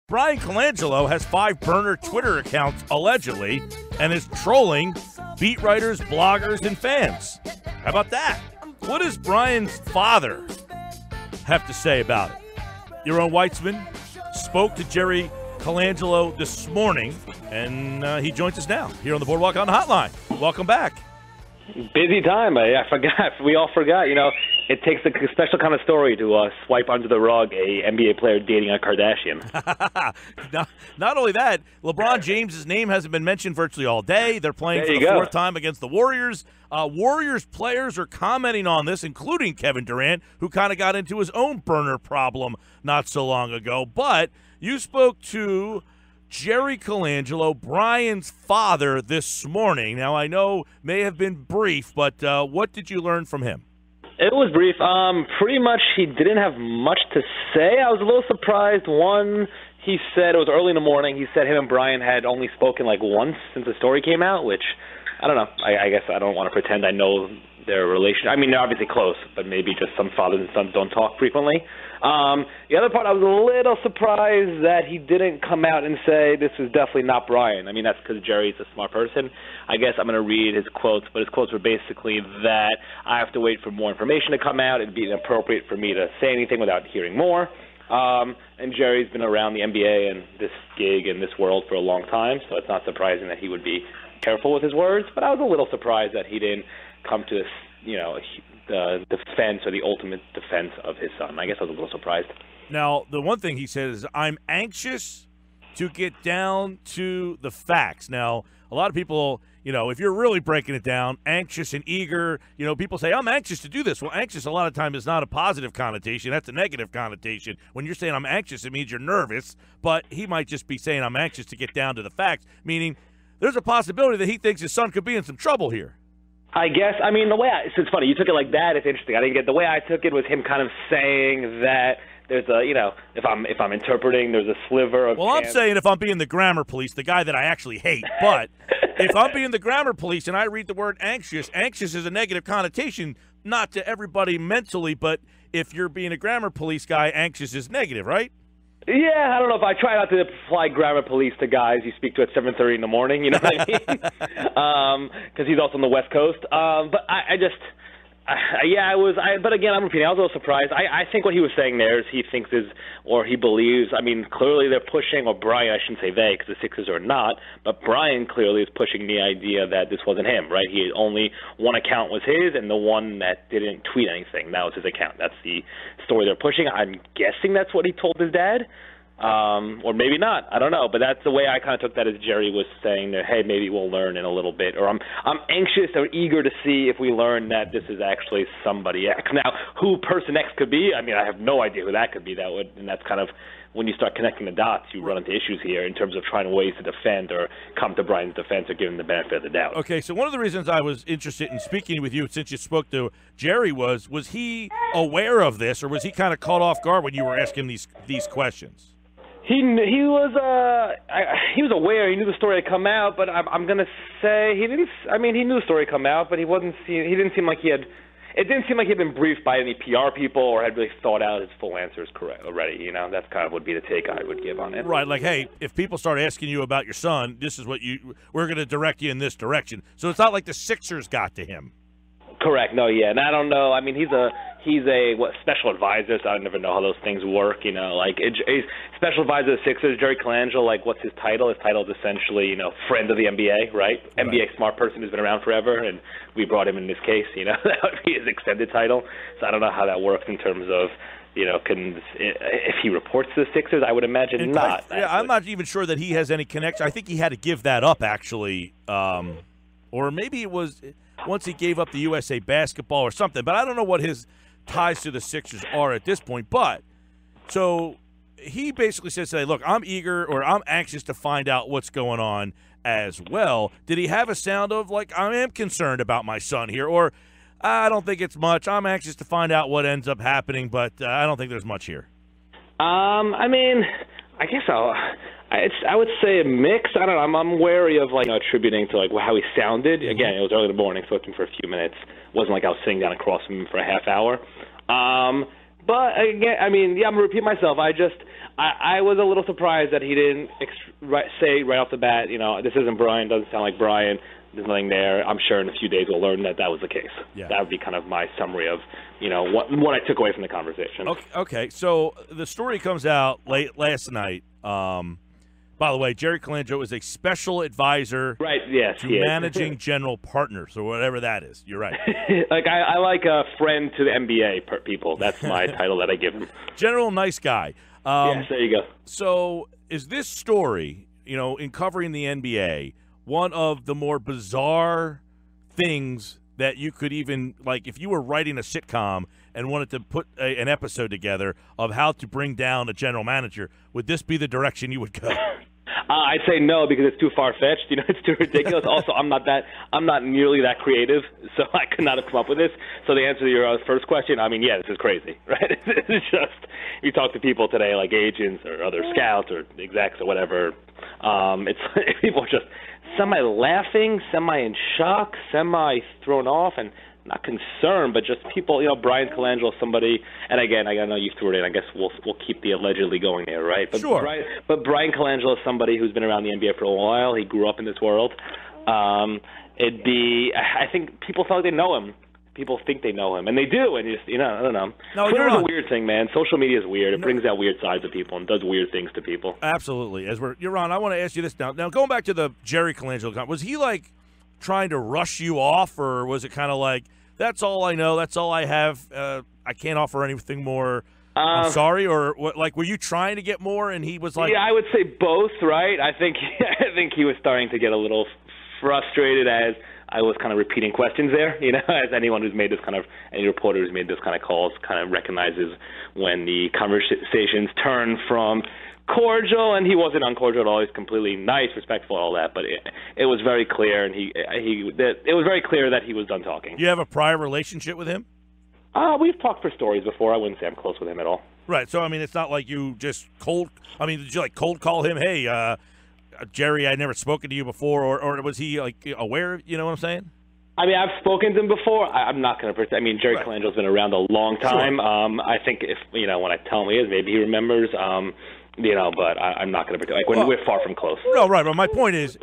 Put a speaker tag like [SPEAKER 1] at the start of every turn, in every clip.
[SPEAKER 1] Bryan Colangelo has 5 burner Twitter accounts, allegedly, and is trolling beat writers, bloggers, and fans. How about that? What does Bryan's father have to say about it? Yaron Weitzman spoke to Jerry Colangelo this morning, and he joins us now here on the Boardwalk on the Hotline. Welcome back.
[SPEAKER 2] Busy time. I forgot. We all forgot. You know, it takes a special kind of story to swipe under the rug a NBA player dating a Kardashian.
[SPEAKER 1] Not only that, LeBron James' name hasn't been mentioned virtually all day. They're playing for the fourth time against the Warriors. Warriors players are commenting on this, including Kevin Durant, who kind of got into his own burner problem not so long ago. But you spoke to Jerry Colangelo, Bryan's father, this morning. Now, I know may have been brief, but what did you learn from him?
[SPEAKER 2] It was brief. Pretty much he didn't have much to say. I was a little surprised. One, he said, it was early in the morning, he said him and Bryan had only spoken like once since the story came out, which, I don't know. I guess I don't want to pretend I know their relation. I mean, they're obviously close, but maybe just some fathers and sons don't talk frequently. The other part, I was a little surprised that he didn't come out and say this was definitely not Bryan. I mean, that's because Jerry's a smart person. I guess I'm going to read his quotes, but his quotes were basically that I have to wait for more information to come out. It'd be inappropriate for me to say anything without hearing more. And Jerry's been around the NBA and this gig and this world for a long time, so it's not surprising that he would be careful with his words. But I was a little surprised that he didn't come to, the defense or the ultimate defense of his son. I guess I was a little surprised.
[SPEAKER 1] Now, the one thing he said is, I'm anxious to get down to the facts. Now, a lot of people, if you're really breaking it down, anxious and eager, people say, I'm anxious to do this. Well, anxious a lot of time is not a positive connotation. That's a negative connotation. When you're saying I'm anxious, it means you're nervous. But he might just be saying I'm anxious to get down to the facts, meaning there's a possibility that he thinks his son could be in some trouble here.
[SPEAKER 2] I guess, the way it's funny, you took it like that, it's interesting. I didn't get the way I took it was him kind of saying that there's a, if I'm interpreting, there's a sliver of
[SPEAKER 1] chance. I'm saying if I'm being the grammar police, the guy that I actually hate, but if I'm being the grammar police and I read the word anxious is a negative connotation, not to everybody mentally, but if you're being a grammar police guy, anxious is negative, right?
[SPEAKER 2] Yeah, I don't know if I try not to apply grammar police to guys you speak to at 7:30 in the morning, you know what I mean? Because he's also on the West Coast. But but again, I'm repeating, I was a little surprised. I think what he was saying there is he thinks or he believes, clearly they're pushing, or Bryan, I shouldn't say they, because the Sixers are not, but Bryan clearly is pushing the idea that this wasn't him, right? He only one account was his, and the one that didn't tweet anything, that was his account. That's the story they're pushing. I'm guessing that's what he told his dad. Or maybe not. I don't know. But that's the way I kind of took that, as Jerry was saying that, hey, maybe we'll learn in a little bit. Or I'm anxious or eager to see if we learn that this is actually somebody X. Now, who person X could be, I have no idea who that could be. And that's kind of, when you start connecting the dots, you run into issues here in terms of trying ways to defend or come to Bryan's defense or give him the benefit of the doubt.
[SPEAKER 1] Okay, so one of the reasons I was interested in speaking with you, since you spoke to Jerry, was he aware of this, or was he kind of caught off guard when you were asking these questions?
[SPEAKER 2] He was aware. He knew the story had come out, but I'm going to say he didn't. He knew the story had come out, but he didn't seem like he had. It didn't seem like he had been briefed by any PR people or had really thought out his full answers correct already. That's kind of would be the take I would give on it.
[SPEAKER 1] Right, like, hey, if people start asking you about your son, this is what we're going to direct you in this direction. So it's not like the Sixers got to him.
[SPEAKER 2] Correct. No, yeah, and I don't know. He's a special advisor, so I never know how those things work. He's special advisor to the Sixers. Jerry Colangelo, what's his title? His title is essentially, friend of the NBA, right? NBA smart person who's been around forever, and we brought him in this case. That would be his extended title. So I don't know how that works in terms of, if he reports to the Sixers, I would imagine not.
[SPEAKER 1] I'm not even sure that he has any connection. I think he had to give that up, actually, or maybe it was once he gave up the USA basketball or something. But I don't know what his ties to the Sixers are at this point. But so he basically says, look, I'm eager or I'm anxious to find out what's going on as well. Did he have a sound of I am concerned about my son here, or I don't think it's much. I'm anxious to find out what ends up happening, but I don't think there's much here.
[SPEAKER 2] I guess I would say a mix. I don't know. I'm wary of attributing to how he sounded. Again, it was early in the morning, so looking for a few minutes. It wasn't like I was sitting down across from him for a half hour. But again, I mean, yeah, I'm gonna repeat myself. I was a little surprised that he didn't say right off the bat, this isn't Bryan, doesn't sound like Bryan. There's nothing there. I'm sure in a few days we'll learn that was the case.
[SPEAKER 1] Yeah.
[SPEAKER 2] That would be kind of my summary of, what I took away from the conversation.
[SPEAKER 1] Okay. So the story comes out last night. By the way, Jerry Colangelo is a special advisor to managing general partners, or whatever that is. You're right.
[SPEAKER 2] I like a friend to the NBA people. That's my title that I give him.
[SPEAKER 1] General nice guy.
[SPEAKER 2] Yes, there you go.
[SPEAKER 1] So is this story, in covering the NBA, one of the more bizarre things that you could even, like, if you were writing a sitcom and wanted to put an episode together of how to bring down a general manager, would this be the direction you would go?
[SPEAKER 2] I'd say no, because it's too far-fetched. It's too ridiculous. Also, I'm not nearly that creative, so I could not have come up with this. So the answer to your first question, I mean, yeah, this is crazy, right? It's just, you talk to people today, like agents or other scouts or execs or whatever. It's people are just semi-laughing, semi-in-shock, semi-thrown off, and not concerned, but just people, Bryan Colangelo, somebody, and again, I know you threw it in. I guess we'll keep the allegedly going there, right? But
[SPEAKER 1] sure.
[SPEAKER 2] But Bryan Colangelo is somebody who's been around the NBA for a while. He grew up in this world. I think people thought they know him. People think they know him, and they do, and just, I don't know.
[SPEAKER 1] No,
[SPEAKER 2] Twitter's a weird thing, man. Social media is weird. It brings out weird sides of people and does weird things to people.
[SPEAKER 1] Absolutely. Yaron, I want to ask you this now. Now, going back to the Jerry Colangelo, was he, like, trying to rush you off, or was it kind of like, that's all I know, that's all I have, I can't offer anything more, I'm sorry, or what? Like, were you trying to get more, and he was like...
[SPEAKER 2] Yeah, I would say both, right? I think he was starting to get a little frustrated as I was kind of repeating questions there, as anyone who's made this kind of, any reporter who's made this kind of calls kind of recognizes when the conversations turn from cordial, and he wasn't uncordial at all. He's completely nice, respectful, all that. But it was very clear, and it was very clear that he was done talking.
[SPEAKER 1] You have a prior relationship with him?
[SPEAKER 2] We've talked for stories before. I wouldn't say I'm close with him at all.
[SPEAKER 1] Right. So I mean, it's not like you just did you like cold call him? Hey, Jerry, I'd never spoken to you before, or was he like aware? You know what I'm saying?
[SPEAKER 2] I mean, I've spoken to him before. I'm not going to pretend. I mean, Jerry Colangelo's been around a long time. Sure. I think if when I tell him he is, maybe he remembers. But I'm not going to pretend. Like, we're far from close.
[SPEAKER 1] No, right. But my point is,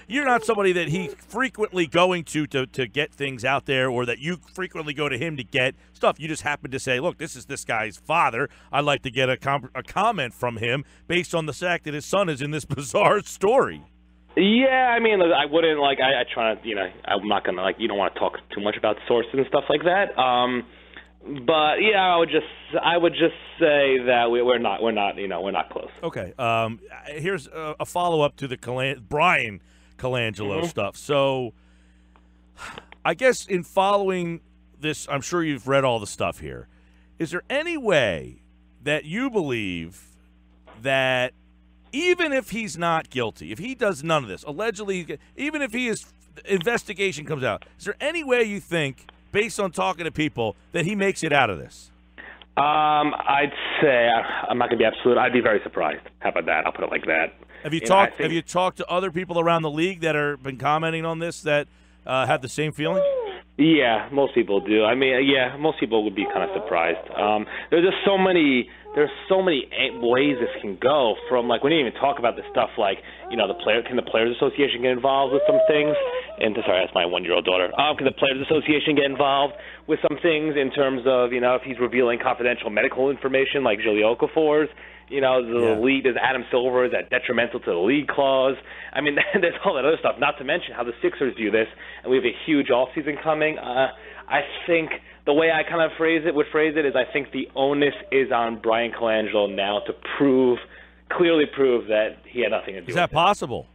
[SPEAKER 1] you're not somebody that he's frequently going to get things out there, or that you frequently go to him to get stuff. You just happen to say, look, this is this guy's father. I'd like to get a comment from him based on the fact that his son is in this bizarre story.
[SPEAKER 2] Yeah, I mean, I wouldn't, like, I try to, I'm not going to, like, you don't want to talk too much about sources and stuff like that. But yeah, I would just say that we're not close.
[SPEAKER 1] Okay. Here's a follow up to the Bryan Colangelo stuff. So, I guess in following this, I'm sure you've read all the stuff here. Is there any way that you believe that even if he's not guilty, if he does none of this, allegedly, even if investigation comes out, is there any way you think, based on talking to people, that he makes it out of this?
[SPEAKER 2] I'd say I'm not going to be absolute. I'd be very surprised. How about that? I'll put it like that.
[SPEAKER 1] Have you talked to other people around the league that have been commenting on this that have the same feeling?
[SPEAKER 2] Yeah, most people do. I mean, yeah, most people would be kind of surprised. There's just so many ways this can go. From, like, we didn't even talk about the stuff like, can the Players Association get involved with some things? And sorry, that's my 1-year-old daughter. Can the Players Association get involved with some things in terms of, if he's revealing confidential medical information like Gilly Okafor's? The league, there's Adam Silver, is that detrimental to the league clause? I mean, there's all that other stuff, not to mention how the Sixers view this, and we have a huge offseason coming. I think the way I kind of would phrase it is, I think the onus is on Bryan Colangelo now to clearly prove that he had nothing to do with it.
[SPEAKER 1] Is that possible?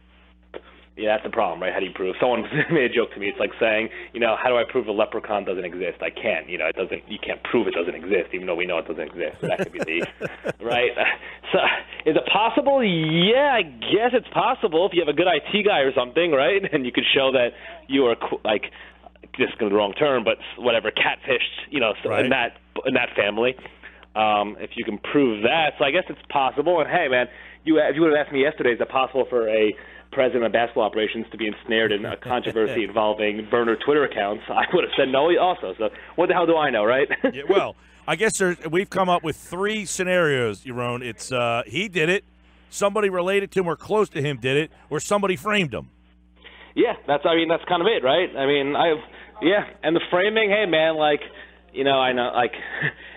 [SPEAKER 2] Yeah, that's the problem, right? How do you prove? Someone made a joke to me. It's like saying, how do I prove a leprechaun doesn't exist? I can't. It doesn't. You can't prove it doesn't exist, even though we know it doesn't exist. So that could be the right. So, is it possible? Yeah, I guess it's possible if you have a good IT guy or something, right? And you could show that you are like, this is the wrong term, but whatever, catfished,
[SPEAKER 1] right.
[SPEAKER 2] in that family. If you can prove that, so I guess it's possible. And hey, man, if you would have asked me yesterday, is it possible for a president of basketball operations to be ensnared in a controversy involving burner Twitter accounts, I would have said no also. So what the hell do I know, right?
[SPEAKER 1] Yeah, well, I guess we've come up with 3 scenarios, Yaron. It's he did it, somebody related to him or close to him did it, or somebody framed him.
[SPEAKER 2] Yeah, that's kind of it, right? I mean, and the framing, hey man, like, you know, I know, like,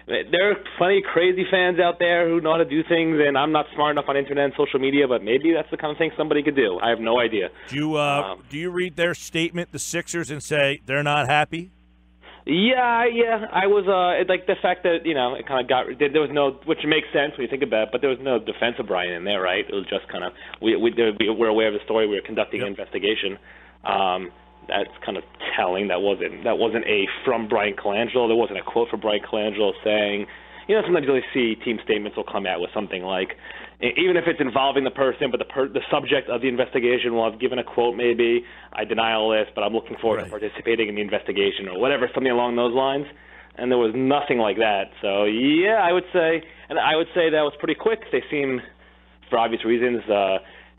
[SPEAKER 2] there are plenty of crazy fans out there who know how to do things, and I'm not smart enough on internet and social media, but maybe that's the kind of thing somebody could do. I have no idea.
[SPEAKER 1] Do you read their statement, the Sixers, and say they're not happy?
[SPEAKER 2] Yeah, I was like the fact that, you know, it kind of there was no, which makes sense when you think about it, but there was no defense of Bryan in there, right? It was just kind of we're aware of the story, we were conducting an investigation. That's kind of telling. That wasn't a from Bryan Colangelo. There wasn't a quote from Bryan Colangelo saying, you know, sometimes you'll see team statements will come out with something like, even if it's involving the person, but the subject of the investigation will have given a quote, maybe, I deny all this, but I'm looking forward to participating in the investigation or whatever, something along those lines. And there was nothing like that. So, yeah, I would say that was pretty quick. They seem, for obvious reasons,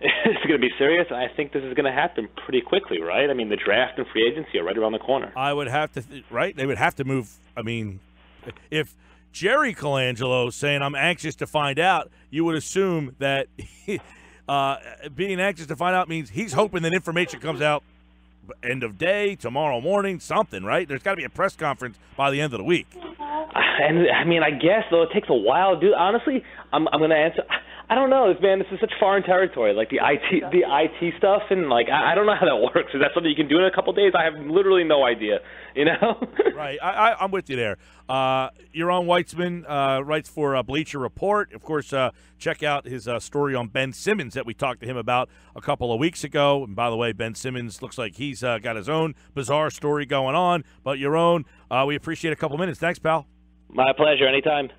[SPEAKER 2] it's going to be serious. I think this is going to happen pretty quickly, right? I mean, the draft and free agency are right around the corner.
[SPEAKER 1] I would have to, right? They would have to move. I mean, if Jerry Colangelo saying, I'm anxious to find out, you would assume that being anxious to find out means he's hoping that information comes out end of day, tomorrow morning, something, right? There's got to be a press conference by the end of the week.
[SPEAKER 2] And, I mean, I guess, though, it takes a while. Dude, honestly, I'm going to answer – I don't know, man. This is such foreign territory, like the IT stuff, and like I don't know how that works. Is that something you can do in a couple of days? I have literally no idea. You know?
[SPEAKER 1] Right. I'm with you there. Yaron Weitzman writes for Bleacher Report. Of course, check out his story on Ben Simmons that we talked to him about a couple of weeks ago. And by the way, Ben Simmons looks like he's got his own bizarre story going on. But Yaron, we appreciate a couple minutes. Thanks, pal.
[SPEAKER 2] My pleasure. Anytime.